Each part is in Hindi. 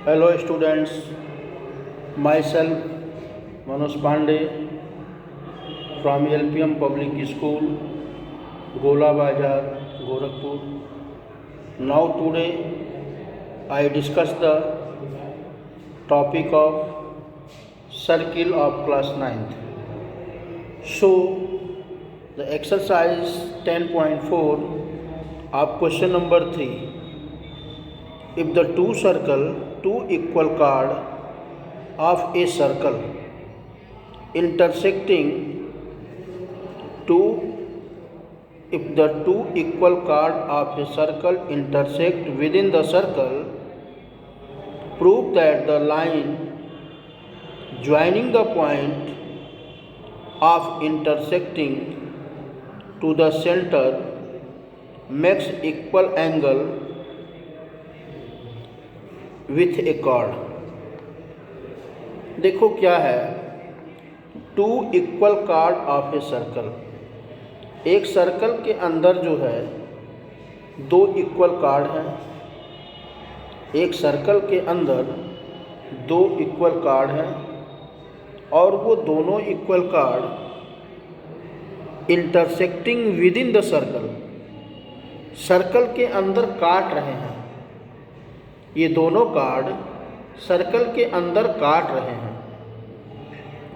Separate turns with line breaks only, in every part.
Hello students, myself Manoj Pandey from LPM Public School, Gola Bazar, Gorakhpur. Now today I discuss the topic of circle of class 9th. So the exercise 10.4 of question number 3. If the two equal chord of a circle intersecting if the two equal chord of a circle intersect within the circle, prove that the line joining the point of intersecting to the center makes equal angle with a chord. देखो क्या है, two equal chord of a circle. एक सर्कल के अंदर जो है दो इक्वल कॉर्ड हैं। एक सर्कल के अंदर दो इक्वल कॉर्ड हैं और वो दोनों equal cord intersecting with in the circle, circle के अंदर काट रहे हैं। ये दोनों कार्ड सर्कल के अंदर काट रहे हैं।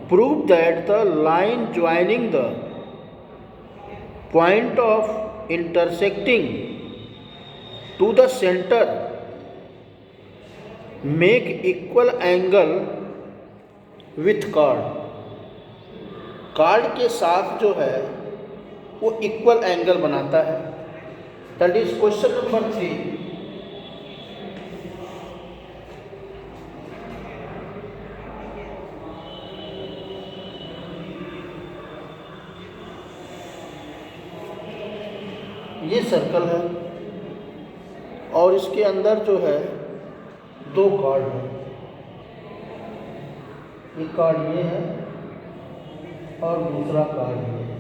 Prove that the line joining the point of intersecting to the centre make equal angle with chord. Chord के साथ जो है वो इक्वल एंगल बनाता है। That is question number 3। ये सर्कल है और इसके अंदर जो है दो कार्ड हैं। एक कार्ड ये है और दूसरा कार्ड ये है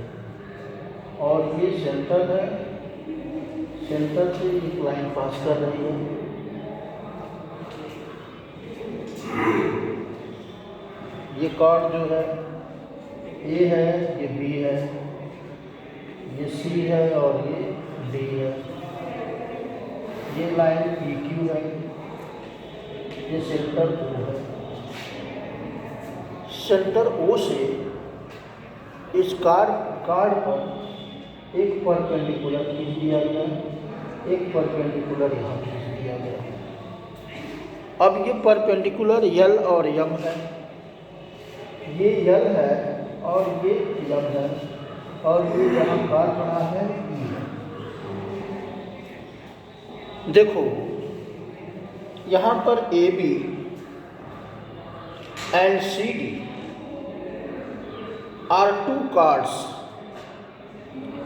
और ये सेंटर है। सेंटर से एक लाइन पास कर रही है। ये कार्ड जो है ए है, ये बी है, ये सी है और ये डी है। ये लाइन पी क्यू है, ये सेंटर ओ है। सेंटर ओ से इस कार्ड पर एक परपेंडिकुलर खींच दिया गया, एक परपेंडिकुलर यहाँ खींच दिया गया। अब ये परपेंडिकुलर यल और यम है। ये यल है और ये यम है और ये यहाँ काट रहा है ई है। देखो यहाँ पर A B and C D are two chords.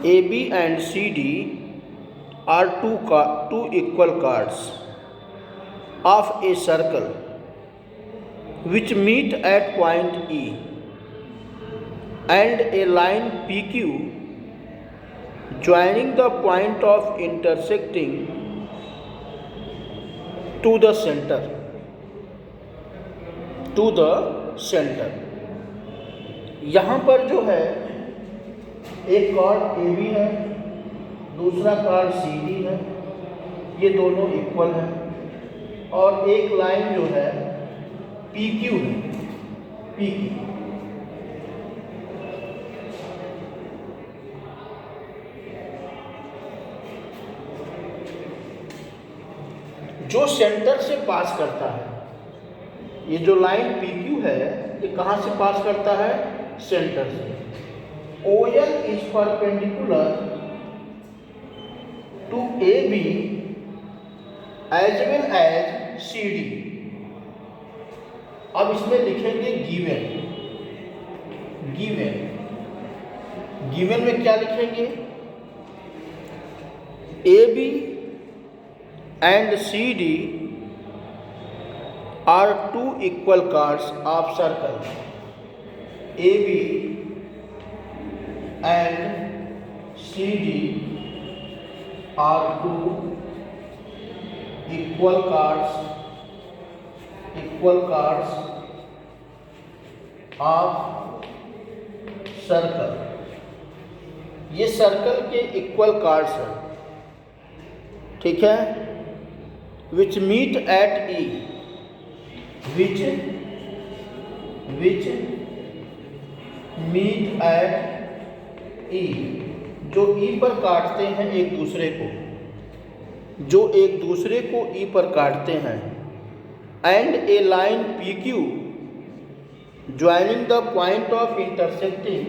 A B and C D are two equal chords of a circle which meet at point E and a line PQ joining the point of intersecting to the center यहाँ पर जो है एक कार्ड ए बी है, दूसरा कार्ड सी डी है। ये दोनों इक्वल हैं और एक लाइन जो है पी क्यू है, पी क्यू। जो सेंटर से पास करता है, ये जो लाइन पी क्यू है ये कहाँ से पास करता है? सेंटर से। O L is perpendicular to A B as well as C D. अब इसमें लिखेंगे गिवन। गिवन में क्या लिखेंगे? A B and C D are two equal chords of circle. A B and C D are two equal cards equal chords of circle, ये सर्कल के इक्वल कार्ड्स हैं, ठीक है, which meet at E, which meet at E, जो ई पर काटते हैं एक दूसरे को, जो एक दूसरे को ई पर काटते हैं, and A line P Q joining the point of intersecting,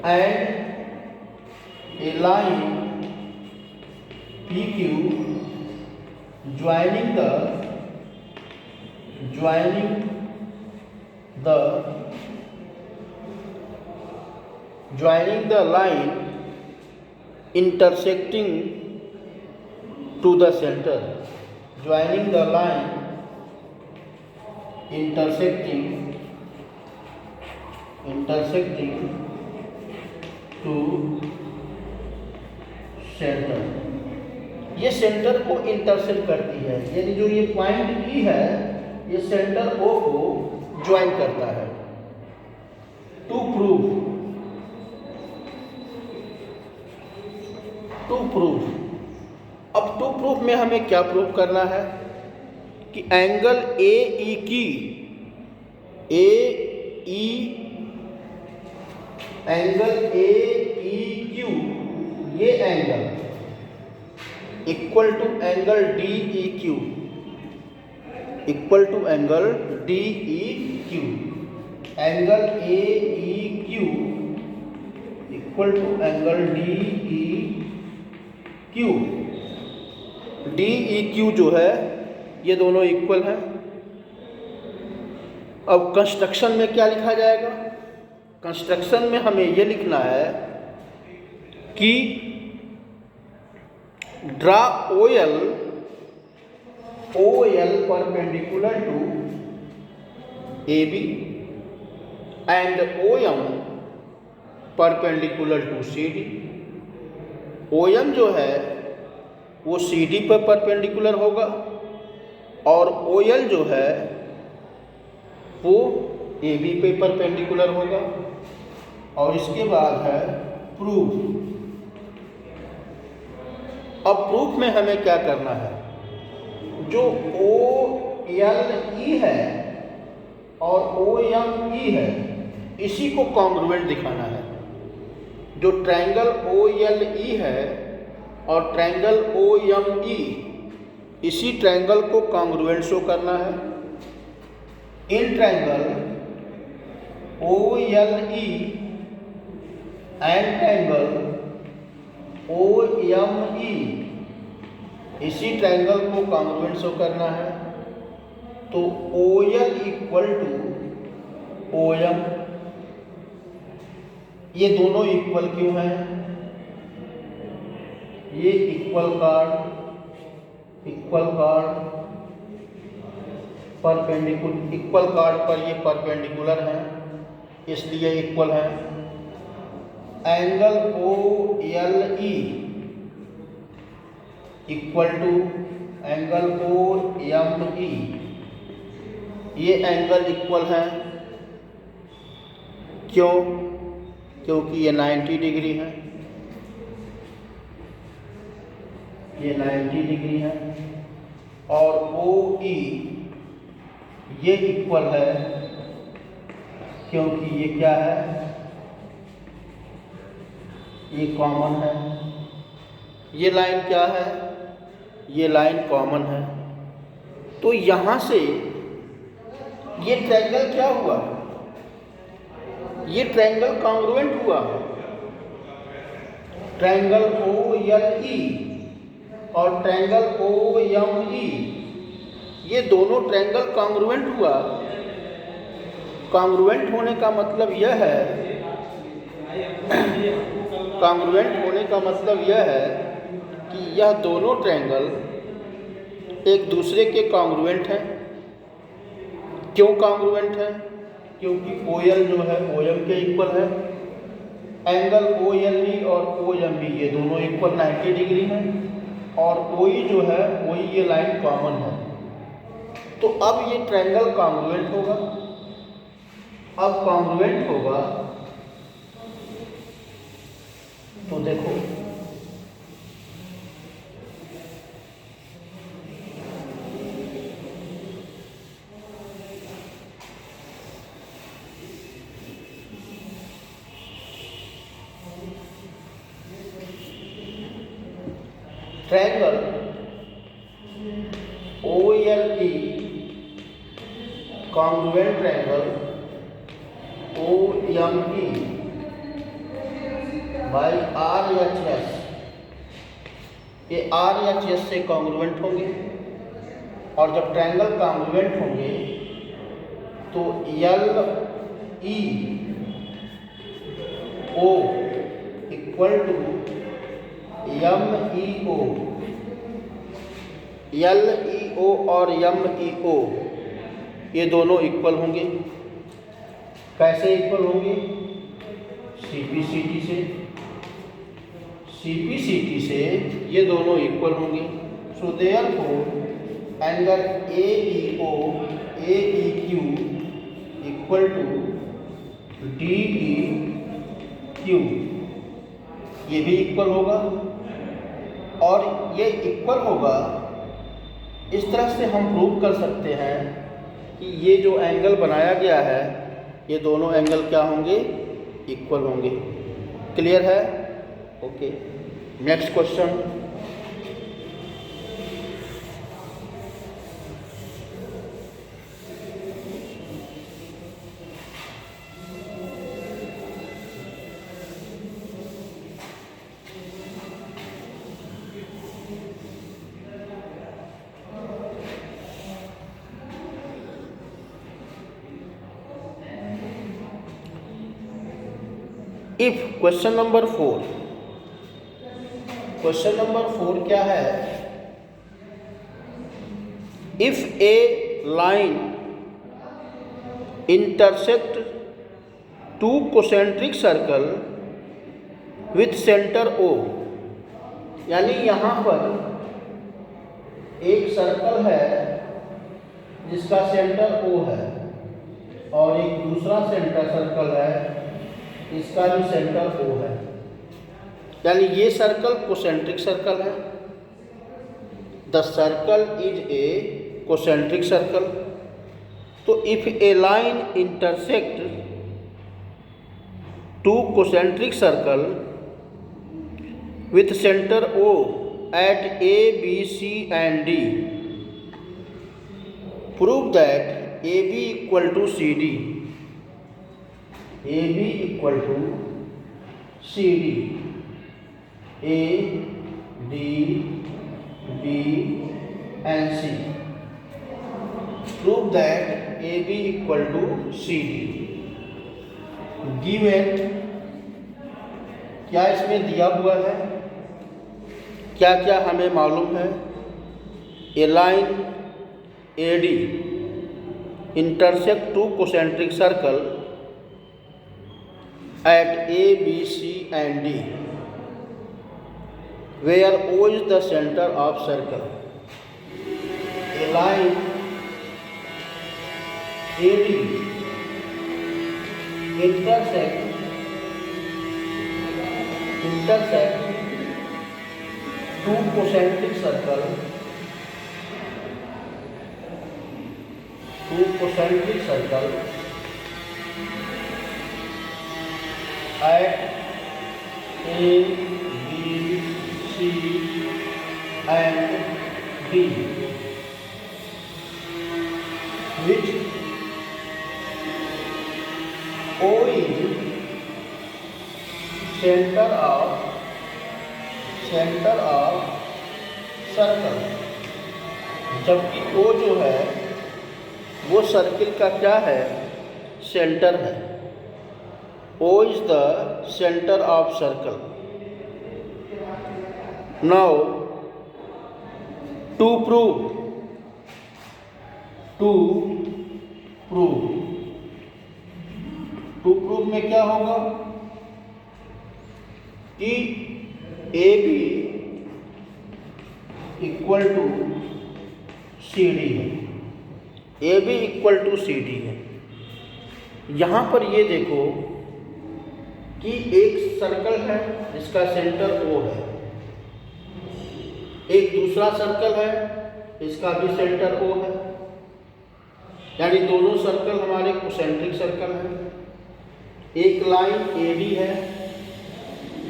and A line P Q joining the line intersecting to the center, joining the line intersecting to center, ये सेंटर को इंटरसेक्ट करती है, यानी जो ये पॉइंट ई है ये सेंटर ओ को ज्वाइन करता है। टू प्रूफ, अब टू प्रूफ में हमें क्या प्रूफ करना है कि एंगल ए ई क्यू, ये angle equal to angle D E Q, angle A E Q equal to angle D E Q जो है ये दोनों इक्वल हैं। अब कंस्ट्रक्शन में क्या लिखा जाएगा? कंस्ट्रक्शन में हमें ये लिखना है कि draw OL perpendicular to AB and OM perpendicular to CD। OM जो है वो CD पर परपेंडिकुलर होगा और OL जो है वो AB पे परपेंडिकुलर होगा। और इसके बाद है प्रूफ। अब प्रूफ में हमें क्या करना है, जो OLE है और OME है इसी को कॉन्ग्रुएंट दिखाना है। जो ट्रायंगल OLE है और ट्रायंगल OME, इसी ट्रायंगल को कॉन्ग्रुएंट शो करना है। In triangle OLE and triangle OME, इसी ट्रायंगल को कॉन्ग्रुएंट शो करना है। तो OL इक्वल टू OM, ये दोनों इक्वल क्यों हैं? ये इक्वल कार्ड पर ये परपेंडिकुलर हैं इसलिए इक्वल हैं। Angle OLE equal to angle OME, ये एंगल इक्वल हैं। क्यों? क्योंकि ये 90 डिग्री है, ये 90 डिग्री है। और OE ये इक्वल है क्योंकि ये क्या है, ये कॉमन है। ये लाइन क्या है? ये लाइन कॉमन है। तो यहाँ से ये ट्रायंगल क्या हुआ? ये ट्रायंगल कॉन्ग्रुएंट हुआ। ट्रायंगल OLE और ट्रायंगल OME, ये दोनों ट्रायंगल कॉन्ग्रुएंट हुआ। कॉन्ग्रुएंट होने का मतलब यह है कि यह दोनों ट्रायंगल एक दूसरे के कॉन्ग्रुएंट हैं। क्यों कॉन्ग्रुएंट है? क्योंकि OL जो है OM के इक्वल है। एंगल OLE और OME ये दोनों इक्वल 90 डिग्री हैं। और OE जो है OE ये लाइन कॉमन है। तो तो अब ये ट्रायंगल कॉन्ग्रुएंट होगा। अब कॉन्ग्रुएंट होगा तो देखो triangle OLE congruent triangle OME by RHS, ये RHS से कॉन्ग्रुएंट होंगे। और जब ट्रायंगल कॉन्ग्रुएंट होंगे तो LEO equal to MEO, LEO और MEO ये दोनों इक्वल होंगे। कैसे इक्वल होंगे? CPCT से ये दोनों इक्वल होंगे। So therefore angle AEO AEQ equal to DEQ, ये भी इक्वल होगा। और ये इक्वल होगा, इस तरह से हम प्रूव कर सकते हैं कि ये जो एंगल बनाया गया है ये दोनों एंगल क्या होंगे? इक्वल होंगे। क्लियर है? Okay, next question. If question number 4, question number 4 क्या है? If a line intersect two concentric circle with centre O, यानी यहाँ पर एक सर्कल है जिसका सेंटर O है और एक दूसरा सेंटर सर्कल है इसका भी सेंटर O है, यानी ये सर्कल कोसेंट्रिक सर्कल है। The circle is a concentric circle. तो if a line intersect two concentric circle with centre O at A, B, C and D, prove that AB equal to CD, AB equal to CD, A, D, B and C. Prove that AB equal to CD. Given, क्या इसमें दिया हुआ है? क्या क्या हमें मालूम है? A line AD intersect two concentric circle at A, B, C and D, where O is the center of circle. A line AD intersect two concentric circle at A, B, C and D, which O is center of circle, जबकि O जो है वो सर्किल का क्या है? सेंटर है। O is the center of circle. Now to prove में क्या होगा कि AB इक्वल टू CD है। A B equal to C D है। यहाँ पर ये देखो कि एक सर्कल है जिसका सेंटर ओ है, एक दूसरा सर्कल है इसका भी सेंटर ओ है, यानी दोनों सर्कल हमारे कोसेंट्रिक सर्कल हैं। एक लाइन ए डी है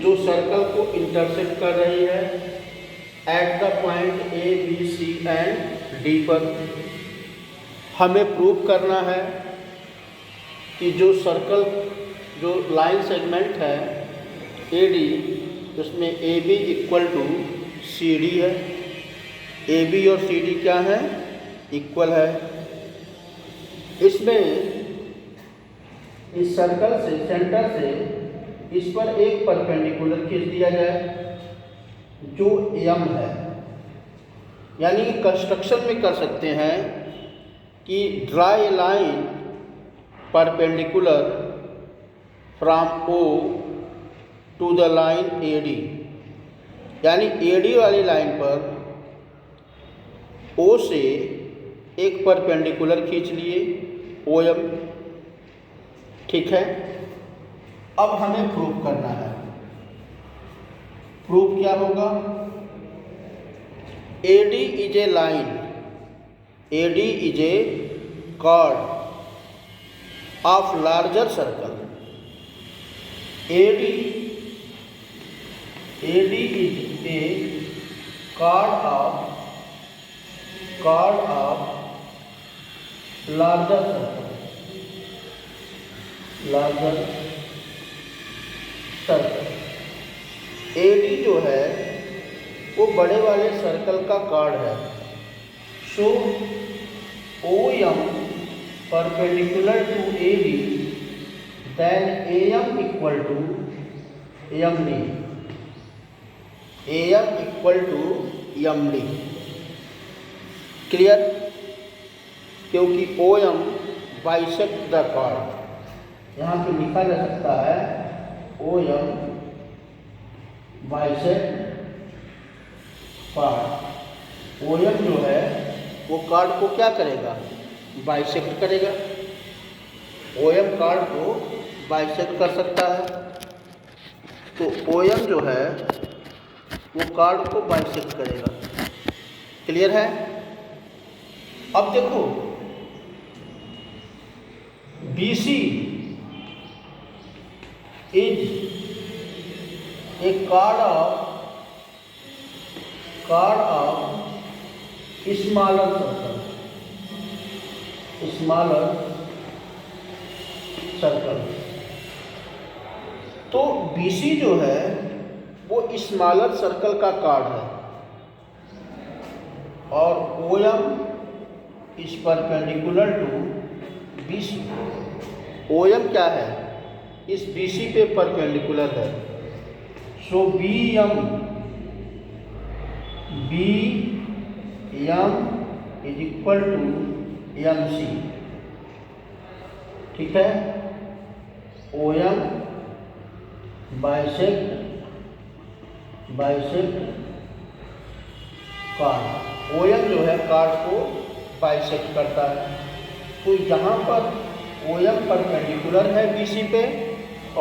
जो सर्कल को इंटरसेक्ट कर रही है at the point A B C and D पर। हमें प्रूव करना है कि जो सर्कल जो लाइन सेगमेंट है ए डी उसमें A B equal to C D है। ए बी और सी डी क्या है? इक्वल है। इसमें इस सर्कल से सेंटर से इस पर एक परपेंडिकुलर खींच दिया जाए जो एम है, यानी कंस्ट्रक्शन में कर सकते हैं कि draw a line perpendicular from O to the line A D, यानी ए डी वाली लाइन पर ओ से एक परपेंडिकुलर खींच लिए ओ एम। ठीक है, अब हमें प्रूफ करना है। प्रूफ क्या होगा? A D is a line, A D is a chord of larger circle. AD is a chord of larger circle. AD जो है वो बड़े वाले सर्कल का कार्ड है। सो OM perpendicular to AD, then AM equal to MD. AM equal to MD. Clear? क्योंकि OM बाइसेक्ट द कार्ड, यहाँ पे लिखा जा सकता है OM बाइसेक्ट कार्ड। OM जो है वो कार्ड को क्या करेगा? बाइसेक्ट करेगा। OM कार्ड को बाइसेक्ट कर सकता है, तो OM जो है वो कार्ड को बाइसेक्ट करेगा। क्लियर है? अब देखो BC is a card of smaller circle. तो BC जो है वो स्मॉलर सर्कल का कार्ड है और OM is perpendicular to BC। OM क्या है? इस BC पे परपेंडिकुलर है। So BM is equal to MC। ठीक है, OM बाइसेक्ट कार्ड। OM जो है कार्ड को बाइसेक्ट करता है। तो यहाँ पर OM परपेंडिकुलर है BC पे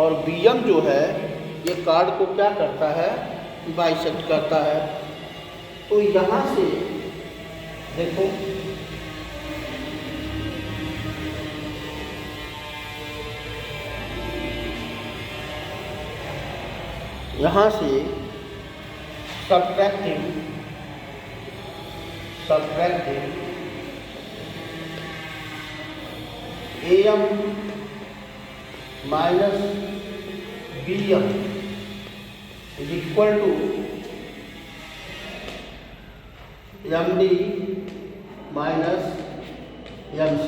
और BM जो है ये कार्ड को क्या करता है? बाइसेक्ट करता है। तो यहाँ से देखो यहाँ से subtracting AM minus BM is equal to MD minus MC।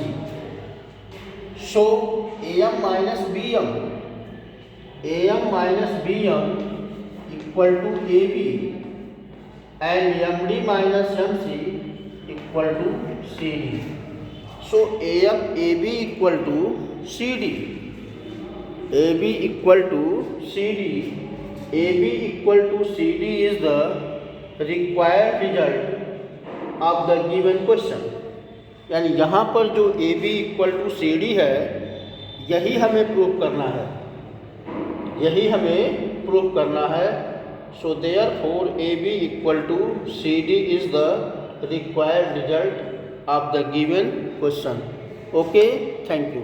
So AM minus BM equal to AB and MD minus MC equal to CD. So AB equal to CD. AB equal to CD. AB equal to CD is the required result of the given question. यानी यहाँ पर जो A B equal to C D है, यही हमें प्रूव करना है, यही हमें प्रूव करना है। So therefore A B equal to C D is the required result of the given question. Okay, thank you.